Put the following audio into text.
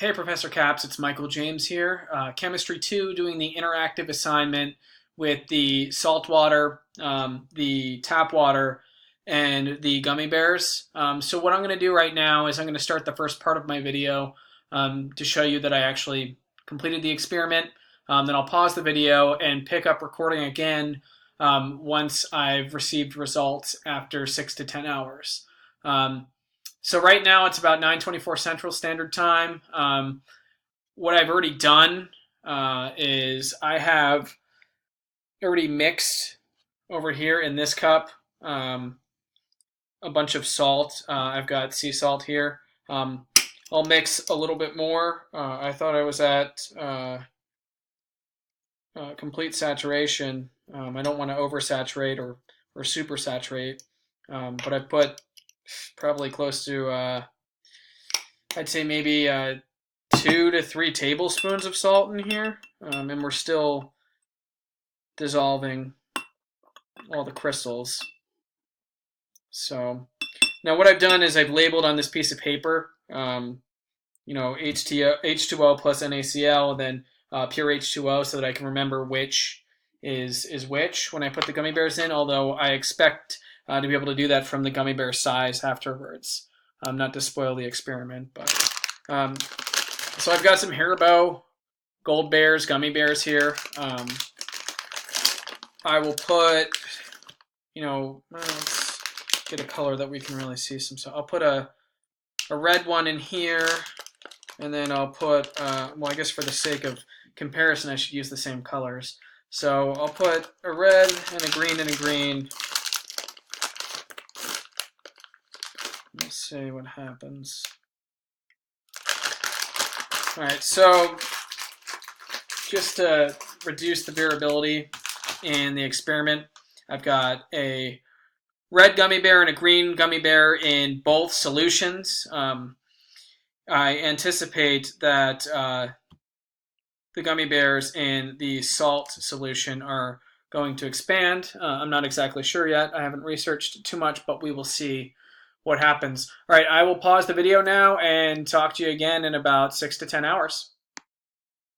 Hey Professor Caps, it's Michael James here. Chemistry 2, doing the interactive assignment with the salt water, the tap water, and the gummy bears. So what I'm going to do right now is I'm going to start the first part of my video to show you that I actually completed the experiment. Then I'll pause the video and pick up recording again once I've received results after 6 to 10 hours. So right now it's about 9:24 Central Standard Time. What I've already done is I have already mixed over here in this cup a bunch of salt. I've got sea salt here. I'll mix a little bit more. I thought I was at complete saturation. I don't want to oversaturate or super saturate, but I put probably close to, I'd say maybe 2 to 3 tablespoons of salt in here, and we're still dissolving all the crystals. So now what I've done is I've labeled on this piece of paper, H2O plus NaCl, then pure H2O, so that I can remember which is which when I put the gummy bears in, although I expect to be able to do that from the gummy bear size afterwards, not to spoil the experiment. But so I've got some Haribo Gold Bears gummy bears here. I will put, let's get a color that we can really see some. So I'll put a red one in here, and then I'll put, well, I guess for the sake of comparison, I should use the same colors. So I'll put a red and a green and a green. Let's see what happens. All right, so just to reduce the variability in the experiment, I've got a red gummy bear and a green gummy bear in both solutions. I anticipate that the gummy bears in the salt solution are going to expand. I'm not exactly sure yet. I haven't researched too much, but we will see what happens. All right, I will pause the video now and talk to you again in about 6 to 10 hours.